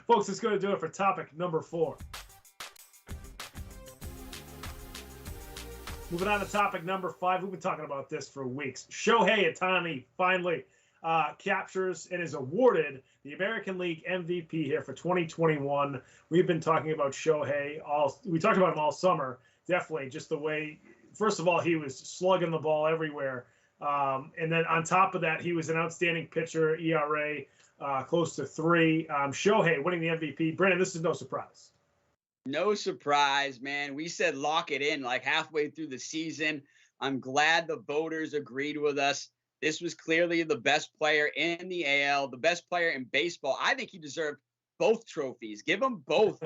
Folks, it's going to do it for topic number 4. Moving on to topic number 5. We've been talking about this for weeks. Shohei Ohtani finally captures and is awarded the American League MVP here for 2021. We've been talking about Shohei we talked about him all summer. Definitely just the way, first of all, he was slugging the ball everywhere. And then on top of that, he was an outstanding pitcher, ERA close to 3. Shohei winning the MVP. Brandon, this is no surprise. No surprise, man. We said lock it in like halfway through the season. I'm glad the voters agreed with us. This was clearly the best player in the AL, the best player in baseball. I think he deserved both trophies. Give him both,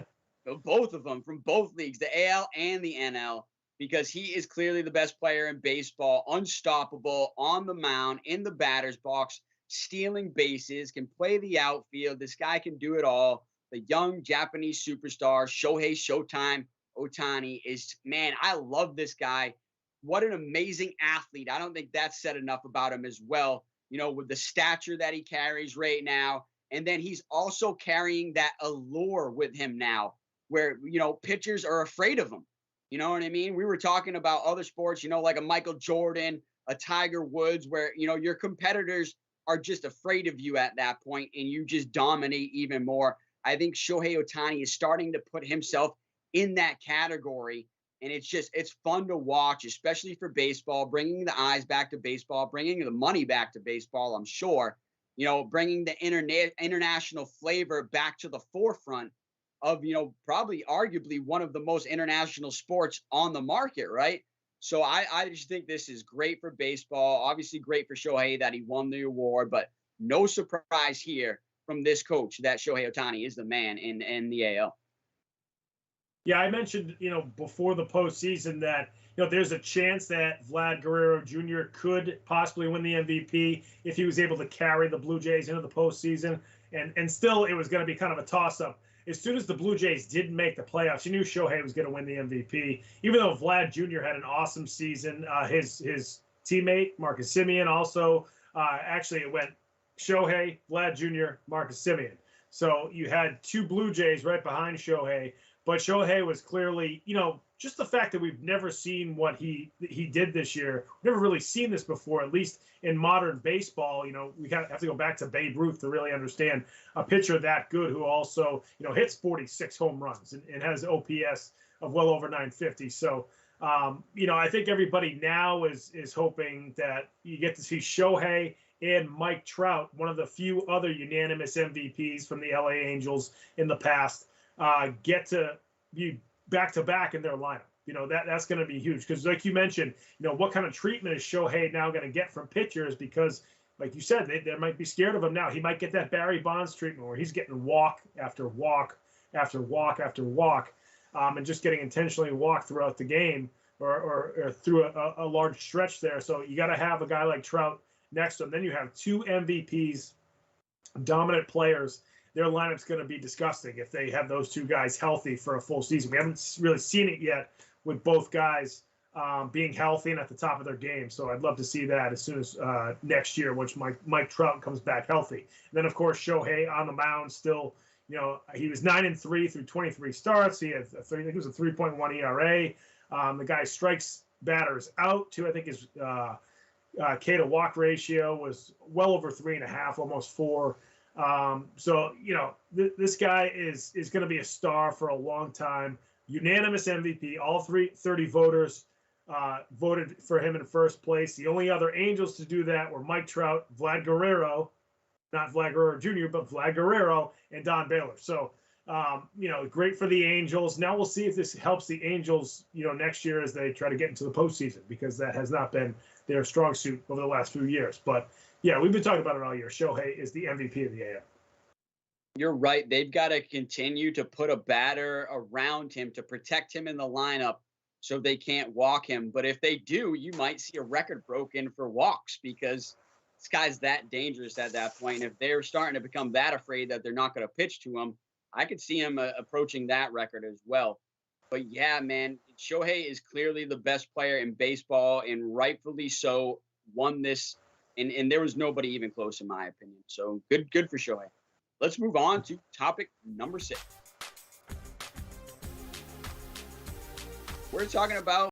both of them from both leagues, the AL and the NL, because he is clearly the best player in baseball, unstoppable, on the mound, in the batter's box, stealing bases, can play the outfield. This guy can do it all. The young Japanese superstar, Shohei Shotime Ohtani, is, man, I love this guy. What an amazing athlete. I don't think that's said enough about him as well, you know, with the stature that he carries right now. And then he's also carrying that allure with him now where, you know, pitchers are afraid of him. You know what I mean? We were talking about other sports, you know, like a Michael Jordan, a Tiger Woods, where, you know, your competitors are just afraid of you at that point and you just dominate even more. I think Shohei Ohtani is starting to put himself in that category. And it's fun to watch, especially for baseball, bringing the eyes back to baseball, bringing the money back to baseball, I'm sure, you know, bringing the international flavor back to the forefront of, you know, probably arguably one of the most international sports on the market, right? So I just think this is great for baseball, obviously great for Shohei that he won the award, but no surprise here from this coach that Shohei Ohtani is the man in the AL. Yeah, I mentioned, you know, before the postseason that, you know, there's a chance that Vlad Guerrero Jr. could possibly win the MVP if he was able to carry the Blue Jays into the postseason. And still, it was going to be kind of a toss-up. As soon as the Blue Jays didn't make the playoffs, you knew Shohei was going to win the MVP. Even though Vlad Jr. had an awesome season, his teammate, Marcus Semien, also, actually it went Shohei, Vlad Jr., Marcus Semien. So you had 2 Blue Jays right behind Shohei. But Shohei was clearly, you know, just the fact that we've never seen what he did this year. We've never really seen this before, at least in modern baseball. You know, we have to go back to Babe Ruth to really understand a pitcher that good who also, you know, hits 46 home runs and has OPS of well over 950. So, you know, I think everybody now is hoping that you get to see Shohei and Mike Trout, one of the few other unanimous MVPs from the LA Angels in the past, get to be back-to-back in their lineup. You know, that's going to be huge because, like you mentioned, you know, what kind of treatment is Shohei now going to get from pitchers? Because, like you said, they might be scared of him now. He might get that Barry Bonds treatment where he's getting walk after walk after walk after walk, and just getting intentionally walked throughout the game or through a large stretch there. So you got to have a guy like Trout next to him. Then you have 2 MVPs, dominant players. Their lineup's going to be disgusting if they have those 2 guys healthy for a full season. We haven't really seen it yet with both guys being healthy and at the top of their game. So I'd love to see that as soon as next year, which Mike Trout comes back healthy. And then, of course, Shohei on the mound still, you know, he was 9-3 through 23 starts. He had, I think it was a 3.1 ERA. The guy strikes batters out too. I think his K to walk ratio was well over 3.5, almost 4. So, you know, this guy is going to be a star for a long time. Unanimous MVP. All 30 voters voted for him in first place. The only other Angels to do that were Mike Trout, Vlad Guerrero, not Vlad Guerrero Jr., but Vlad Guerrero and Don Baylor. So, you know, great for the Angels. Now we'll see if this helps the Angels, you know, next year as they try to get into the postseason, because that has not been their strong suit over the last few years. But yeah, we've been talking about it all year. Shohei is the MVP of the AL. You're right. They've got to continue to put a batter around him to protect him in the lineup so they can't walk him. But if they do, you might see a record broken for walks because this guy's that dangerous at that point. If they're starting to become that afraid that they're not going to pitch to him, I could see him approaching that record as well. But yeah, man, Shohei is clearly the best player in baseball and rightfully so won this. And there was nobody even close in my opinion. So good for Shohei. let's move on to topic number 6. We're talking about